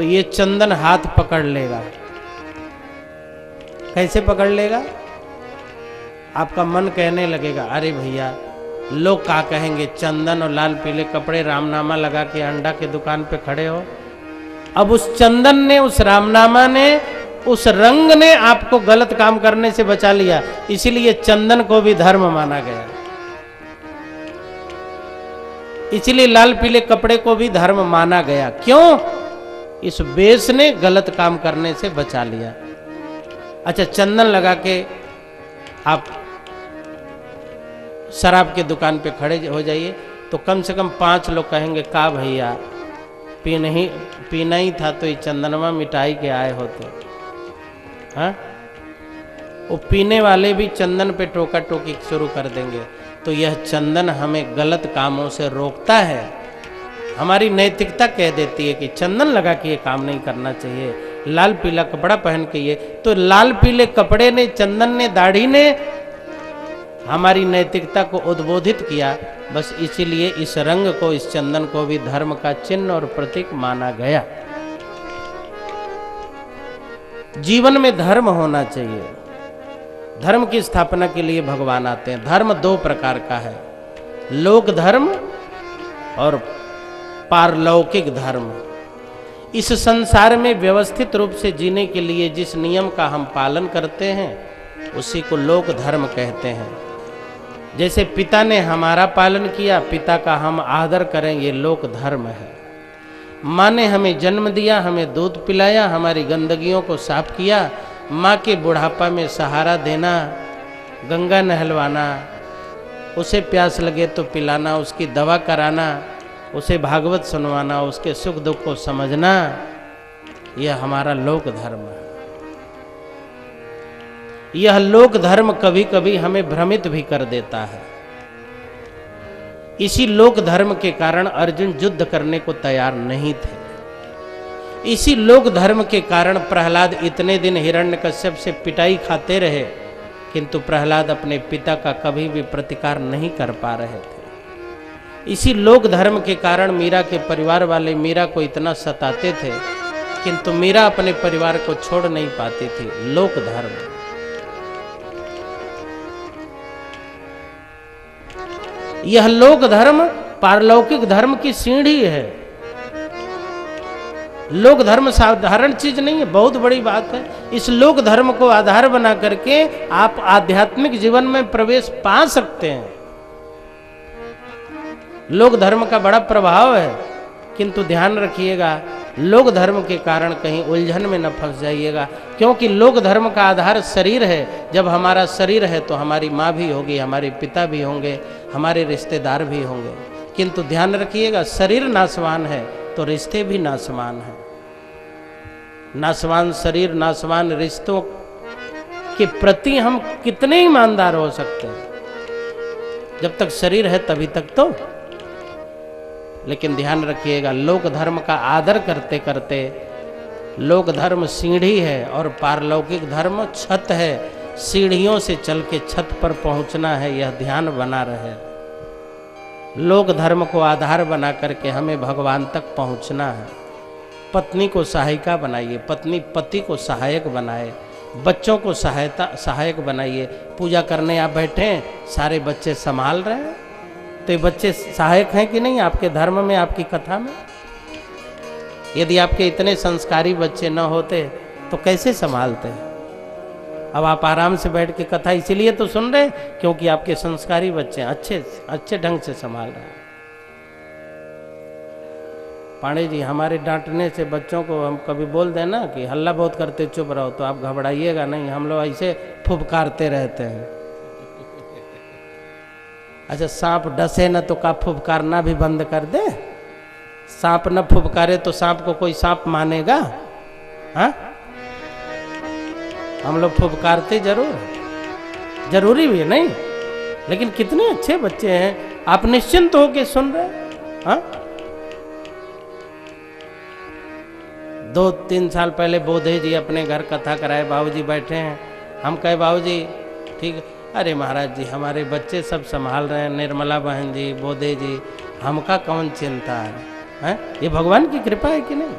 तो ये चंदन हाथ पकड़ लेगा। कैसे पकड़ लेगा? आपका मन कहने लगेगा अरे भैया लोग क्या कहेंगे, चंदन और लाल पीले कपड़े रामनामा लगा के अंडा के दुकान पे खड़े हो। अब उस चंदन ने, उस रामनामा ने, उस रंग ने आपको गलत काम करने से बचा लिया, इसीलिए चंदन को भी धर्म माना गया। इसीलिए लाल पीले कपड़े को भी धर्म माना गया। क्यों? इस बेस ने गलत काम करने से बचा लिया। अच्छा, चंदन लगा के आप शराब की दुकान पे खड़े हो जाइए तो कम से कम 5 लोग कहेंगे का भैया पीना ही था तो ये चंदनमा मिटाई के आए होते। हाँ, वो पीने वाले भी चंदन पे टोका टोकी शुरू कर देंगे। तो यह चंदन हमें गलत कामों से रोकता है। हमारी नैतिकता कह देती है कि चंदन लगा के ये काम नहीं करना चाहिए, लाल पीला कपड़ा पहन के ये। तो लाल पीले कपड़े ने, चंदन ने, दाढ़ी ने हमारी नैतिकता को उद्बोधित किया। बस इसीलिए इस रंग को, इस चंदन को भी धर्म का चिन्ह और प्रतीक माना गया। जीवन में धर्म होना चाहिए। धर्म की स्थापना के लिए भगवान आते हैं। धर्म 2 प्रकार का है, लोक धर्म और पारलौकिक धर्म। इस संसार में व्यवस्थित रूप से जीने के लिए जिस नियम का हम पालन करते हैं उसी को लोक धर्म कहते हैं। जैसे पिता ने हमारा पालन किया, पिता का हम आदर करें, ये लोक धर्म है। माँ ने हमें जन्म दिया, हमें दूध पिलाया, हमारी गंदगियों को साफ किया, माँ के बुढ़ापा में सहारा देना, गंगा नहलवाना, उसे प्यास लगे तो पिलाना, उसकी दवा कराना, उसे भागवत सुनवाना, उसके सुख दुख को समझना, यह हमारा लोक धर्म है। यह लोक धर्म कभी कभी हमें भ्रमित भी कर देता है। इसी लोक धर्म के कारण अर्जुन युद्ध करने को तैयार नहीं थे। इसी लोक धर्म के कारण प्रहलाद इतने दिन हिरण्यकश्यप से पिटाई खाते रहे, किंतु प्रहलाद अपने पिता का कभी भी प्रतिकार नहीं कर पा रहे थे। इसी लोक धर्म के कारण मीरा के परिवार वाले मीरा को इतना सताते थे, किंतु मीरा अपने परिवार को छोड़ नहीं पाती थी। लोक धर्म। यह लोक धर्म पारलौकिक धर्म की सीढ़ी है। लोक धर्म साधारण चीज नहीं है, बहुत बड़ी बात है। इस लोक धर्म को आधार बना करके आप आध्यात्मिक जीवन में प्रवेश पा सकते हैं। लोक धर्म का बड़ा प्रभाव है, किंतु ध्यान रखिएगा लोक धर्म के कारण कहीं उलझन में न फंस जाइएगा, क्योंकि लोक धर्म का आधार शरीर है। जब हमारा शरीर है तो हमारी माँ भी होगी, हमारे पिता भी होंगे, हमारे रिश्तेदार भी होंगे। किंतु ध्यान रखिएगा शरीर नाशवान है तो रिश्ते भी नाशवान हैं। नाशवान शरीर, नाशवान रिश्तों के प्रति हम कितने ईमानदार हो सकते हैं? जब तक शरीर है तभी तक तो। लेकिन ध्यान रखिएगा लोक धर्म का आदर करते करते, लोक धर्म सीढ़ी है और पारलौकिक धर्म छत है। सीढ़ियों से चल के छत पर पहुंचना है, यह ध्यान बना रहे। लोक धर्म को आधार बना करके हमें भगवान तक पहुंचना है। पत्नी को सहायिका बनाइए, पत्नी पति को सहायक बनाए, बच्चों को सहायक बनाइए। पूजा करने आप बैठे हैं, सारे बच्चे संभाल रहे हैं, तो ये बच्चे सहायक हैं कि नहीं आपके धर्म में, आपकी कथा में? यदि आपके इतने संस्कारी बच्चे न होते तो कैसे संभालते हैं? अब आप आराम से बैठ के कथा इसीलिए तो सुन रहे हैं क्योंकि आपके संस्कारी बच्चे अच्छे ढंग से संभाल रहे हैं। पांडे जी, हमारे डांटने से बच्चों को हम कभी बोल दें ना कि हल्ला बहुत करते चुप रहो, तो आप घबराइएगा नहीं, हम लोग ऐसे फुफकारते रहते हैं। अच्छा, सांप डसे न तो का फुफकारना भी बंद कर दे? सांप न फुफकारे तो सांप को कोई सांप मानेगा? हाँ, हम लोग फुफकारते जरूरी भी है नहीं, लेकिन कितने अच्छे बच्चे हैं, आप निश्चिंत होके सुन रहे हैं। हाँ, 2-3 साल पहले बोधे जी अपने घर कथा कराए, बाबूजी बैठे हैं, हम कहे बाबूजी ठीक, अरे महाराज जी हमारे बच्चे सब संभाल रहे हैं, निर्मला बहन जी, बोधे जी, हमका कौन चिंता है? ये भगवान की कृपा है कि नहीं?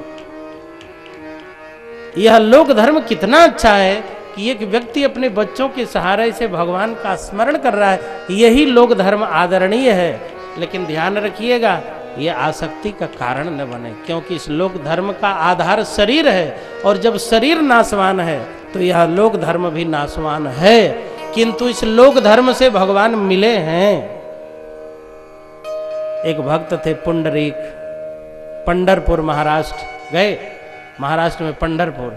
यह लोक धर्म कितना अच्छा है कि एक व्यक्ति अपने बच्चों के सहारे से भगवान का स्मरण कर रहा है, यही लोक धर्म आदरणीय है। लेकिन ध्यान रखिएगा, यह आसक्ति का कारण न बने, क्योंकि इस लोक धर्म का आधार शरीर है, और जब शरीर नाशवान है तो यह लोक धर्म भी नाशवान है। किंतु इस लोक धर्म से भगवान मिले हैं। एक भक्त थे पुंडरीक, पंढरपुर महाराष्ट्र गए, महाराष्ट्र में पंढरपुर,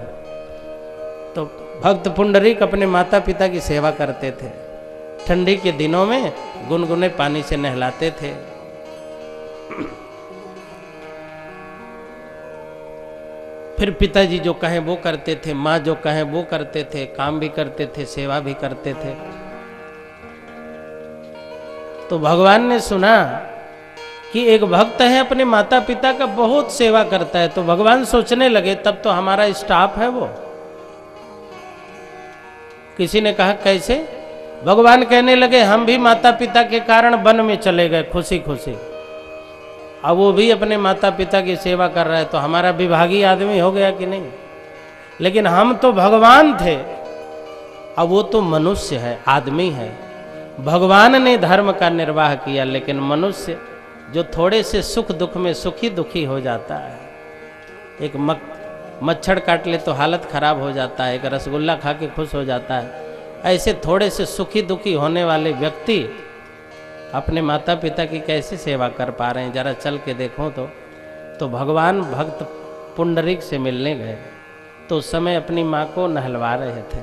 तो भक्त पुंडरीक अपने माता पिता की सेवा करते थे। ठंडी के दिनों में गुनगुने पानी से नहलाते थे। फिर पिताजी जो कहें वो करते थे, माँ जो कहें वो करते थे, काम भी करते थे, सेवा भी करते थे। तो भगवान ने सुना कि एक भक्त है अपने माता पिता का बहुत सेवा करता है, तो भगवान सोचने लगे तब तो हमारा स्टाफ है वो। किसी ने कहा कैसे? भगवान कहने लगे हम भी माता पिता के कारण वन में चले गए खुशी खुशी, अब वो भी अपने माता पिता की सेवा कर रहा है, तो हमारा विभागी आदमी हो गया कि नहीं? लेकिन हम तो भगवान थे, अब वो तो मनुष्य है, आदमी है। भगवान ने धर्म का निर्वाह किया, लेकिन मनुष्य जो थोड़े से सुख दुख में सुखी दुखी हो जाता है, एक मच्छर काट ले तो हालत खराब हो जाता है, एक रसगुल्ला खा के खुश हो जाता है, ऐसे थोड़े से सुखी दुखी होने वाले व्यक्ति अपने माता पिता की कैसे सेवा कर पा रहे हैं? जरा चल के देखो तो भगवान भक्त पुंडरीक से मिलने गए, तो उस समय अपनी माँ को नहलवा रहे थे।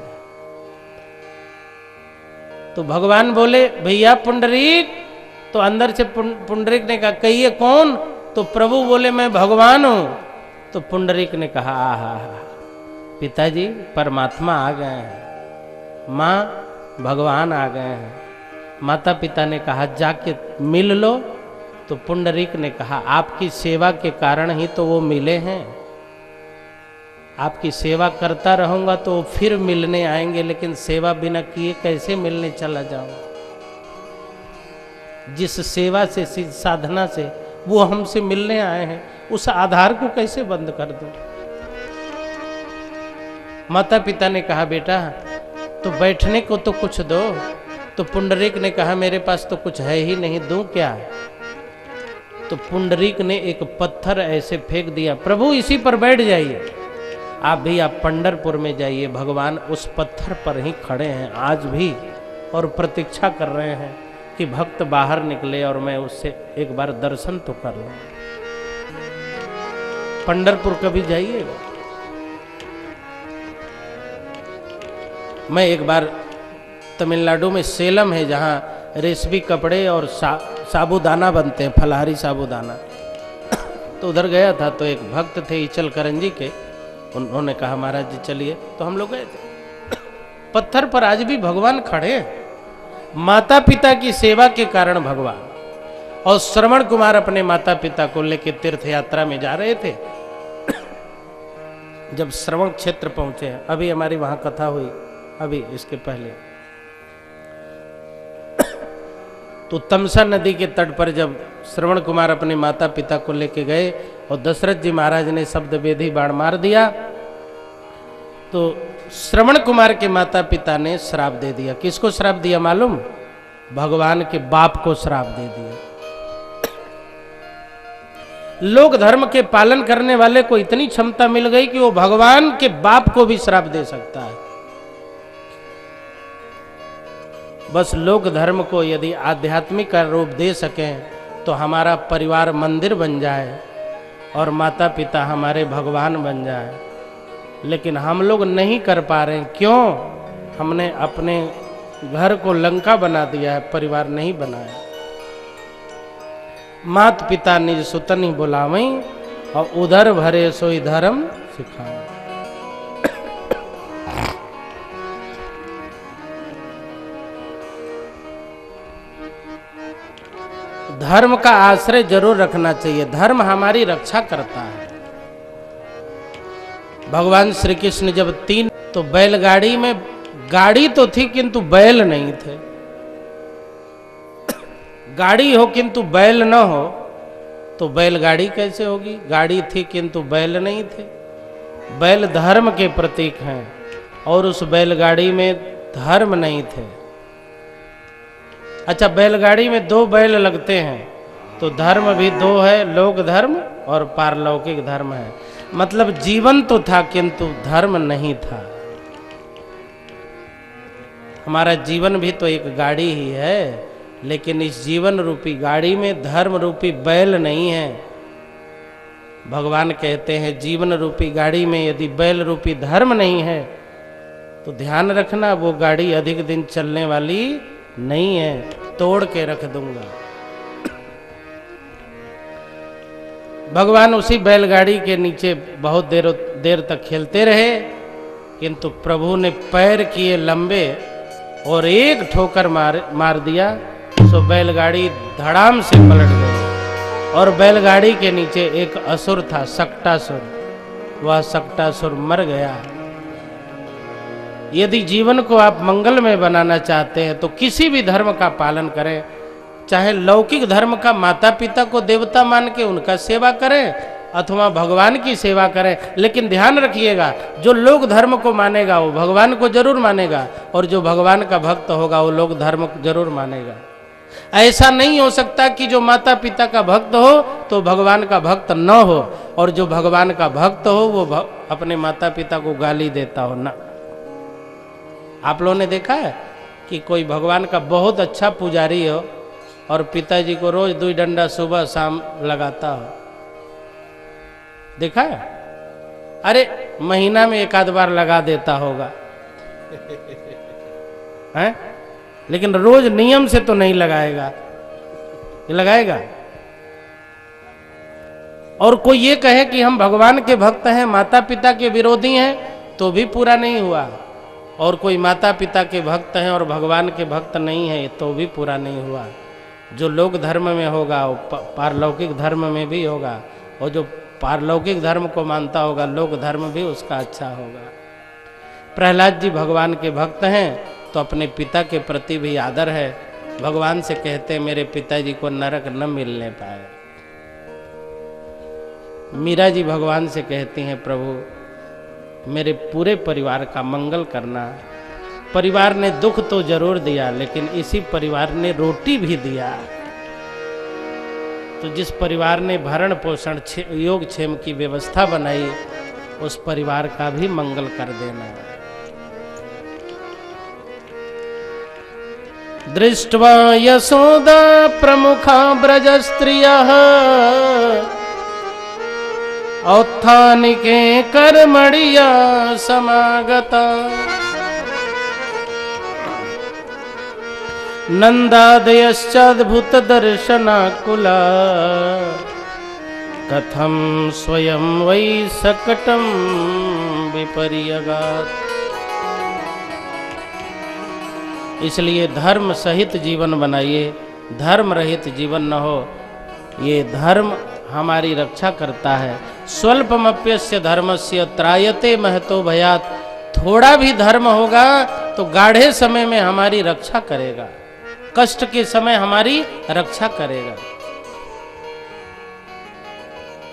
तो भगवान बोले भैया पुंडरीक, तो अंदर से पुंडरीक ने कहा कहिए कौन? तो प्रभु बोले मैं भगवान हूं। तो पुंडरीक ने कहा आहा पिताजी परमात्मा आ गए हैं, माँ भगवान आ गए हैं। माता पिता ने कहा जाके मिल लो। तो पुंडरीक ने कहा आपकी सेवा के कारण ही तो वो मिले हैं, आपकी सेवा करता रहूंगा तो वो फिर मिलने आएंगे, लेकिन सेवा बिना किए कैसे मिलने चला जाऊं? जिस सेवा से साधना से वो हमसे मिलने आए हैं, उस आधार को कैसे बंद कर दूं? माता पिता ने कहा बेटा तो बैठने को तो कुछ दो। तो पुंडरीक ने कहा मेरे पास तो कुछ है ही नहीं, दूं क्या? तो पुंडरीक ने एक पत्थर ऐसे फेंक दिया, प्रभु इसी पर बैठ जाइए। आप पंढरपुर में जाइए, भगवान उस पत्थर पर ही खड़े हैं आज भी, और प्रतीक्षा कर रहे हैं कि भक्त बाहर निकले और मैं उससे एक बार दर्शन तो कर लूं। पंढरपुर कभी जाइएगा। मैं एक बार तमिलनाडु में सेलम है, जहाँ रेशमी कपड़े और साबूदाना बनते हैं, फलाहारी साबूदाना, तो उधर गया था। तो एक भक्त थे इचल करंजी के, उन्होंने कहा महाराज जी चलिए, तो हम लोग गए थे। पत्थर पर आज भी भगवान खड़े हैं, माता पिता की सेवा के कारण भगवान। और श्रवण कुमार अपने माता पिता को लेकर तीर्थ यात्रा में जा रहे थे। जब श्रवण क्षेत्र पहुंचे, अभी हमारी वहां कथा हुई, अभी इसके पहले, तो तमसा नदी के तट पर जब श्रवण कुमार अपने माता पिता को लेके गए और दशरथ जी महाराज ने शब्द वेदी बाण मार दिया, तो श्रवण कुमार के माता पिता ने श्राप दे दिया। किसको श्राप दिया मालूम? भगवान के बाप को श्राप दे दिया। लोक धर्म के पालन करने वाले को इतनी क्षमता मिल गई कि वो भगवान के बाप को भी श्राप दे सकता है। बस लोक धर्म को यदि आध्यात्मिक का रूप दे सकें तो हमारा परिवार मंदिर बन जाए और माता पिता हमारे भगवान बन जाए, लेकिन हम लोग नहीं कर पा रहे हैं। क्यों? हमने अपने घर को लंका बना दिया है, परिवार नहीं बनाया। मात पिता निज सुतनि बुलावई और उधर भरे सोई धर्म सिखाओ। धर्म का आश्रय जरूर रखना चाहिए, धर्म हमारी रक्षा करता है। भगवान श्री कृष्ण जब तो बैलगाड़ी में, गाड़ी तो थी किंतु बैल नहीं थे। गाड़ी हो किंतु बैल न हो तो बैलगाड़ी कैसे होगी? गाड़ी थी किंतु बैल नहीं थे। बैल धर्म के प्रतीक हैं और उस बैलगाड़ी में धर्म नहीं थे। अच्छा, बैलगाड़ी में 2 बैल लगते हैं तो धर्म भी 2 है, लोक धर्म और पारलौकिक धर्म है। मतलब जीवन तो था किंतु धर्म नहीं था। हमारा जीवन भी तो एक गाड़ी ही है, लेकिन इस जीवन रूपी गाड़ी में धर्म रूपी बैल नहीं है। भगवान कहते हैं जीवन रूपी गाड़ी में यदि बैल रूपी धर्म नहीं है तो ध्यान रखना वो गाड़ी अधिक दिन चलने वाली नहीं है, तोड़ के रख दूंगा। भगवान उसी बैलगाड़ी के नीचे बहुत देर तक खेलते रहे, किंतु प्रभु ने पैर किए लंबे और एक ठोकर मार दिया, सो बैलगाड़ी धड़ाम से पलट गई। और बैलगाड़ी के नीचे एक असुर था, सक्टासुर। वह सक्टासुर मर गया। यदि जीवन को आप मंगल में बनाना चाहते हैं तो किसी भी धर्म का पालन करें, चाहे लौकिक धर्म का माता पिता को देवता मान के उनका सेवा करें अथवा भगवान की सेवा करें, लेकिन ध्यान रखिएगा जो लोक धर्म को मानेगा वो भगवान को जरूर मानेगा और जो भगवान का भक्त होगा वो लोक धर्म को जरूर मानेगा। ऐसा नहीं हो सकता कि जो माता पिता का भक्त हो तो भगवान का भक्त न हो और जो भगवान का भक्त हो वो अपने माता पिता को गाली देता हो ना। आप लोगों ने देखा है कि कोई भगवान का बहुत अच्छा पुजारी हो और पिताजी को रोज 2 डंडा सुबह शाम लगाता हो, देखा है? अरे महीना में 1 आध बार लगा देता होगा हैं? लेकिन रोज नियम से तो नहीं लगाएगा। ये लगाएगा? और कोई ये कहे कि हम भगवान के भक्त हैं, माता पिता के विरोधी हैं, तो भी पूरा नहीं हुआ। और कोई माता पिता के भक्त हैं और भगवान के भक्त नहीं है तो भी पूरा नहीं हुआ। जो लोक धर्म में होगा वो पारलौकिक धर्म में भी होगा, और जो पारलौकिक धर्म को मानता होगा लोक धर्म भी उसका अच्छा होगा। प्रहलाद जी भगवान के भक्त हैं तो अपने पिता के प्रति भी आदर है। भगवान से कहते हैं मेरे पिताजी को नरक न मिलने पाए। मीरा जी भगवान से कहती हैं प्रभु मेरे पूरे परिवार का मंगल करना। परिवार ने दुख तो जरूर दिया लेकिन इसी परिवार ने रोटी भी दिया। तो जिस परिवार ने भरण पोषण योग क्षेम की व्यवस्था बनाई उस परिवार का भी मंगल कर देना। दृष्ट्वा यशोदा प्रमुखा ब्रज स्त्रियः औत्थानिके कर्मणिया समागता नंदादयश्चाद्भुत दर्शनाकुला कथम स्वयं वै सकटं विपर्यगात्। इसलिए धर्म सहित जीवन बनाइए, धर्म रहित जीवन न हो। ये धर्म हमारी रक्षा करता है। स्वल्पमप्यस्य धर्मस्य त्रायते महतो भयात्। थोड़ा भी धर्म होगा तो गाढ़े समय में हमारी रक्षा करेगा, कष्ट के समय हमारी रक्षा करेगा।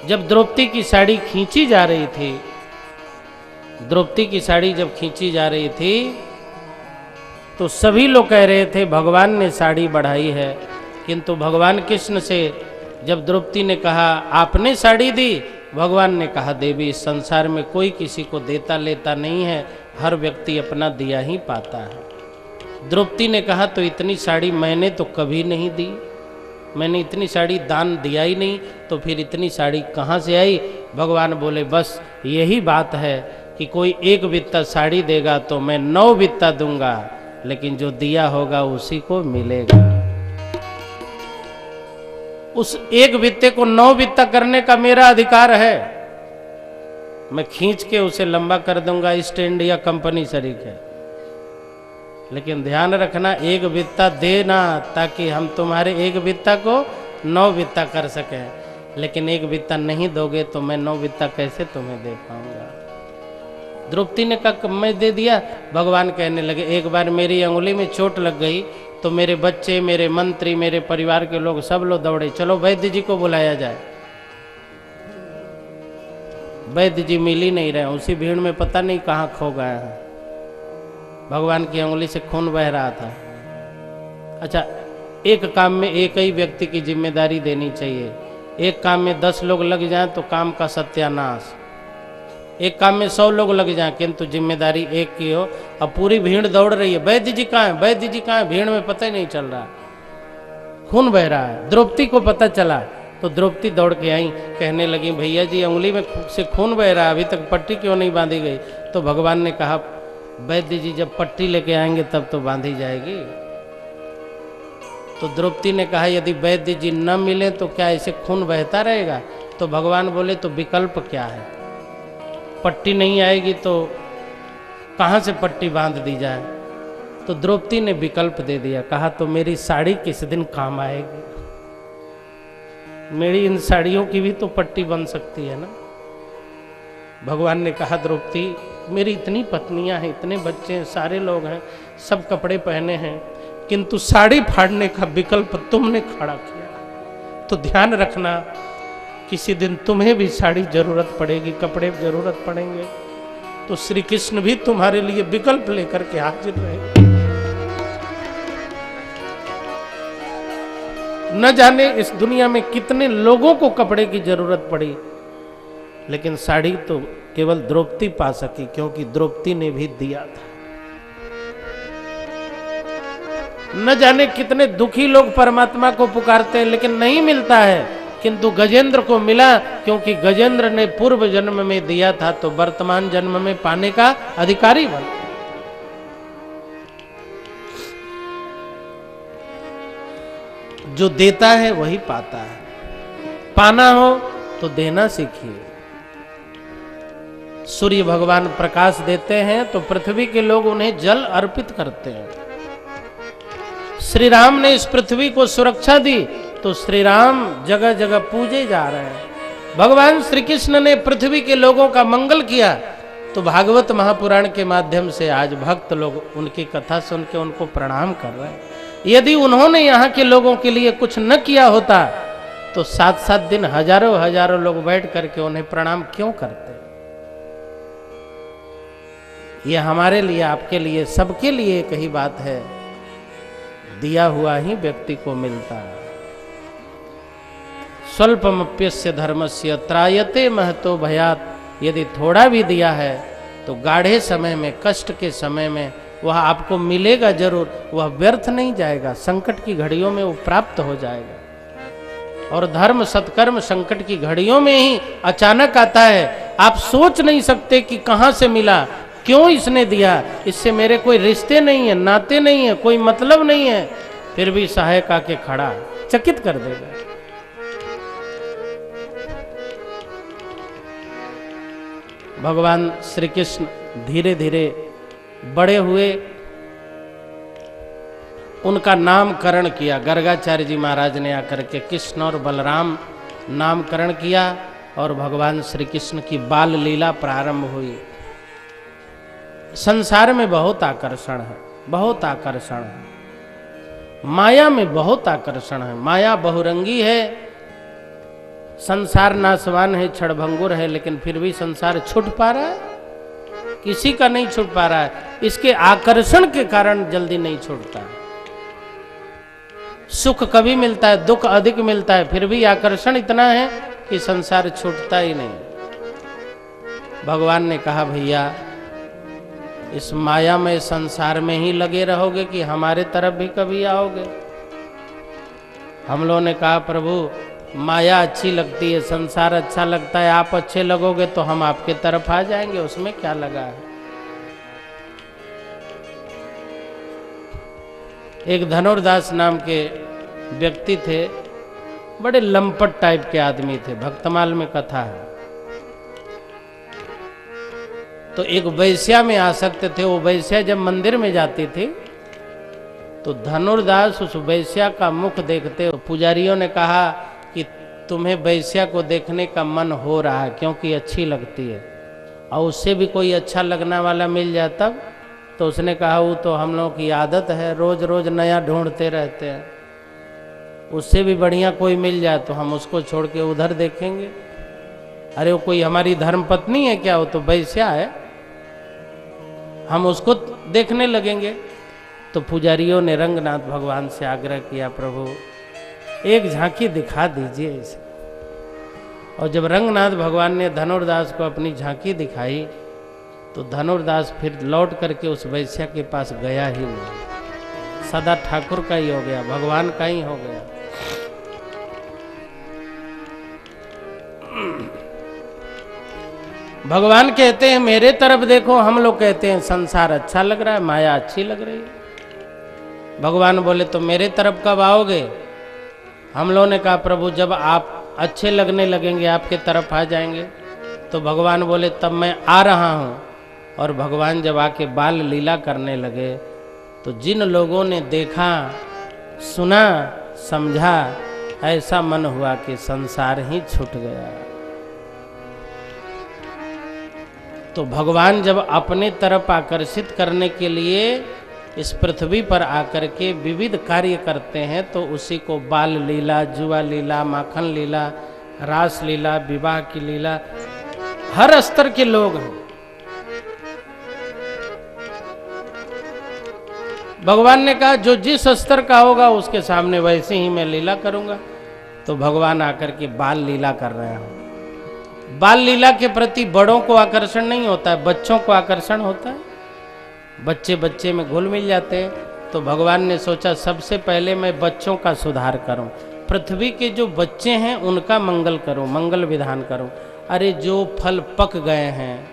जब द्रौपदी की साड़ी खींची जा रही थी, द्रौपदी की साड़ी जब खींची जा रही थी तो सभी लोग कह रहे थे भगवान ने साड़ी बढ़ाई है, किंतु भगवान कृष्ण से जब द्रौपदी ने कहा आपने साड़ी दी, भगवान ने कहा देवी इस संसार में कोई किसी को देता लेता नहीं है, हर व्यक्ति अपना दिया ही पाता है। द्रौपदी ने कहा तो इतनी साड़ी मैंने तो कभी नहीं दी, मैंने इतनी साड़ी दान दिया ही नहीं, तो फिर इतनी साड़ी कहाँ से आई? भगवान बोले बस यही बात है कि कोई 1 बित्ता साड़ी देगा तो मैं 9 बित्ता दूंगा, लेकिन जो दिया होगा उसी को मिलेगा। उस 1 बित्ते को 9 बित्ता करने का मेरा अधिकार है। मैं खींच के उसे लंबा कर दूंगा, ईस्ट इंडिया कंपनी शरीक है। लेकिन ध्यान रखना 1 बित्ता देना ताकि हम तुम्हारे 1 बित्ता को 9 बित्ता कर सकें। लेकिन 1 बित्ता नहीं दोगे तो मैं 9 बित्ता कैसे तुम्हें दे पाऊंगा? द्रौपदी ने कहा मैं दे दिया। भगवान कहने लगे एक बार मेरी अंगुली में चोट लग गई तो मेरे बच्चे, मेरे मंत्री, मेरे परिवार के लोग सब लोग दौड़े, चलो वैद्य जी को बुलाया जाए। वैद्य जी मिल ही नहीं रहे, उसी भीड़ में पता नहीं कहाँ खो गए हैं। भगवान की उंगली से खून बह रहा था। अच्छा, एक काम में एक ही व्यक्ति की जिम्मेदारी देनी चाहिए। एक काम में 10 लोग लग जाएं तो काम का सत्यानाश, एक काम में 100 लोग लग जाएं किंतु जिम्मेदारी एक की हो। अब पूरी भीड़ दौड़ रही है, वैद्य जी कहाँ है, वैद्य जी कहाँ है, भीड़ में पता ही नहीं चल रहा, खून बह रहा है। द्रौपदी को पता चला तो द्रौपदी दौड़ के आई, कहने लगी भैया जी उंगली में से खून बह रहा है, अभी तक पट्टी क्यों नहीं बांधी गई? तो भगवान ने कहा वैद्य जी जब पट्टी लेके आएंगे तब तो बांधी जाएगी। तो द्रौपदी ने कहा यदि वैद्य जी न मिले तो क्या ऐसे खून बहता रहेगा? तो भगवान बोले तो विकल्प क्या है, पट्टी नहीं आएगी तो कहाँ से पट्टी बांध दी जाए? तो द्रौपदी ने विकल्प दे दिया, कहा तो मेरी साड़ी किस दिन काम आएगी, मेरी इन साड़ियों की भी तो पट्टी बन सकती है ना। भगवान ने कहा द्रौपदी मेरी इतनी पत्नियां हैं, इतने बच्चे हैं, सारे लोग हैं, सब कपड़े पहने हैं, किंतु साड़ी फाड़ने का विकल्प तुमने खड़ा किया। तो ध्यान रखना किसी दिन तुम्हें भी साड़ी जरूरत पड़ेगी, कपड़े जरूरत पड़ेंगे, तो श्री कृष्ण भी तुम्हारे लिए विकल्प लेकर के हाजिर रहेंगे। न जाने इस दुनिया में कितने लोगों को कपड़े की जरूरत पड़ी, लेकिन साड़ी तो केवल द्रौपदी पा सकी, क्योंकि द्रौपदी ने भी दिया था। न जाने कितने दुखी लोग परमात्मा को पुकारते हैं लेकिन नहीं मिलता है, किंतु गजेंद्र को मिला, क्योंकि गजेंद्र ने पूर्व जन्म में दिया था तो वर्तमान जन्म में पाने का अधिकारी बना। जो देता है वही पाता है, पाना हो तो देना सीखिए। सूर्य भगवान प्रकाश देते हैं तो पृथ्वी के लोग उन्हें जल अर्पित करते हैं। श्री राम ने इस पृथ्वी को सुरक्षा दी तो श्री राम जगह जगह पूजे जा रहे हैं। भगवान श्री कृष्ण ने पृथ्वी के लोगों का मंगल किया तो भागवत महापुराण के माध्यम से आज भक्त लोग उनकी कथा सुन के उनको प्रणाम कर रहे हैं। यदि उन्होंने यहाँ के लोगों के लिए कुछ न किया होता तो 7-7 दिन हजारों हजारों लोग बैठ करके उन्हें प्रणाम क्यों करते? ये हमारे लिए, आपके लिए, सबके लिए एक ही बात है, दिया हुआ ही व्यक्ति को मिलता है। स्वल्पमप्यस्य धर्मस्य त्रायते महतो भयात। यदि थोड़ा भी दिया है तो गाढ़े समय में, कष्ट के समय में वह आपको मिलेगा जरूर, वह व्यर्थ नहीं जाएगा, संकट की घड़ियों में वो प्राप्त हो जाएगा। और धर्म सत्कर्म संकट की घड़ियों में ही अचानक आता है, आप सोच नहीं सकते कि कहां से मिला, क्यों इसने दिया, इससे मेरे कोई रिश्ते नहीं है, नाते नहीं है, कोई मतलब नहीं है, फिर भी सहायक आके खड़ा, चकित कर देगा। भगवान श्री कृष्ण धीरे धीरे बड़े हुए, उनका नामकरण किया। गर्गाचार्य जी महाराज ने आकर के कृष्ण और बलराम नामकरण किया और भगवान श्री कृष्ण की बाल लीला प्रारंभ हुई। संसार में बहुत आकर्षण है, बहुत आकर्षण है, माया में बहुत आकर्षण है। माया बहुरंगी है, संसार नासवान है, क्षणभंगुर है, लेकिन फिर भी संसार छूट पा रहा है? किसी का नहीं छूट पा रहा है। इसके आकर्षण के कारण जल्दी नहीं छूटता। सुख कभी मिलता है, दुख अधिक मिलता है, फिर भी आकर्षण इतना है कि संसार छूटता ही नहीं। भगवान ने कहा भैया इस मायामय संसार में ही लगे रहोगे कि हमारे तरफ भी कभी आओगे? हम लोगों ने कहा प्रभु माया अच्छी लगती है, संसार अच्छा लगता है, आप अच्छे लगोगे तो हम आपके तरफ आ जाएंगे, उसमें क्या लगा है। एक धनुर्दास नाम के व्यक्ति थे, बड़े लंपट टाइप के आदमी थे, भक्तमाल में कथा है। तो एक वैश्या में आसक्त थे। वो वैश्या जब मंदिर में जाती थी तो धनुर्दास उस वैश्या का मुख देखते, पुजारियों ने कहा कि तुम्हें वैश्या को देखने का मन हो रहा है क्योंकि अच्छी लगती है, और उससे भी कोई अच्छा लगने वाला मिल जाए तब? तो उसने कहा वो तो हम लोगों की आदत है, रोज रोज नया ढूंढते रहते हैं, उससे भी बढ़िया कोई मिल जाए तो हम उसको छोड़ के उधर देखेंगे। अरे वो कोई हमारी धर्म पत्नी है क्या, वो तो वैश्या है, हम उसको देखने लगेंगे। तो पुजारियों ने रंगनाथ भगवान से आग्रह किया, प्रभु एक झांकी दिखा दीजिए इसे। और जब रंगनाथ भगवान ने धनुर्दास को अपनी झांकी दिखाई तो धनुर्दास फिर लौट करके उस वैश्या के पास गया ही नहीं, सदा ठाकुर का ही हो गया, भगवान का ही हो गया। भगवान कहते हैं मेरे तरफ देखो, हम लोग कहते हैं संसार अच्छा लग रहा है, माया अच्छी लग रही है। भगवान बोले तो मेरे तरफ कब आओगे? हम लोगों ने कहा प्रभु जब आप अच्छे लगने लगेंगे आपके तरफ आ जाएंगे। तो भगवान बोले तब मैं आ रहा हूँ। और भगवान जब आके बाल लीला करने लगे तो जिन लोगों ने देखा, सुना, समझा, ऐसा मन हुआ कि संसार ही छूट गया। तो भगवान जब अपने तरफ आकर्षित करने के लिए इस पृथ्वी पर आकर के विविध कार्य करते हैं तो उसी को बाल लीला, जुआ लीला, माखन लीला, रास लीला, विवाह की लीला, हर स्तर के लोग हैं। भगवान ने कहा जो जिस स्तर का होगा उसके सामने वैसे ही मैं लीला करूंगा। तो भगवान आकर के बाल लीला कर रहे हैं। बाल लीला के प्रति बड़ों को आकर्षण नहीं होता है, बच्चों को आकर्षण होता है। बच्चे बच्चे में घुल मिल जाते हैं। तो भगवान ने सोचा सबसे पहले मैं बच्चों का सुधार करूं, पृथ्वी के जो बच्चे हैं उनका मंगल करूं, मंगल विधान करूं। अरे जो फल पक गए हैं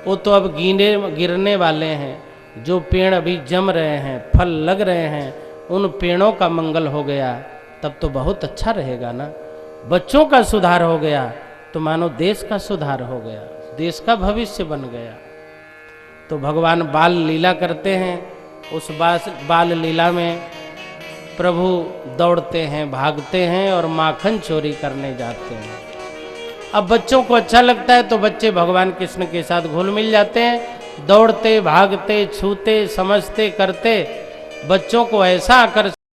वो तो अब गिरने वाले हैं, जो पेड़ अभी जम रहे हैं, फल लग रहे हैं, उन पेड़ों का मंगल हो गया तब तो बहुत अच्छा रहेगा ना। बच्चों का सुधार हो गया तो मानो देश का सुधार हो गया, देश का भविष्य बन गया। तो भगवान बाल लीला करते हैं। उस बाल लीला में प्रभु दौड़ते हैं, भागते हैं और माखन चोरी करने जाते हैं। अब बच्चों को अच्छा लगता है तो बच्चे भगवान कृष्ण के साथ घुल मिल जाते हैं, दौड़ते, भागते, छूते, समझते, करते। बच्चों को ऐसा आकर्षण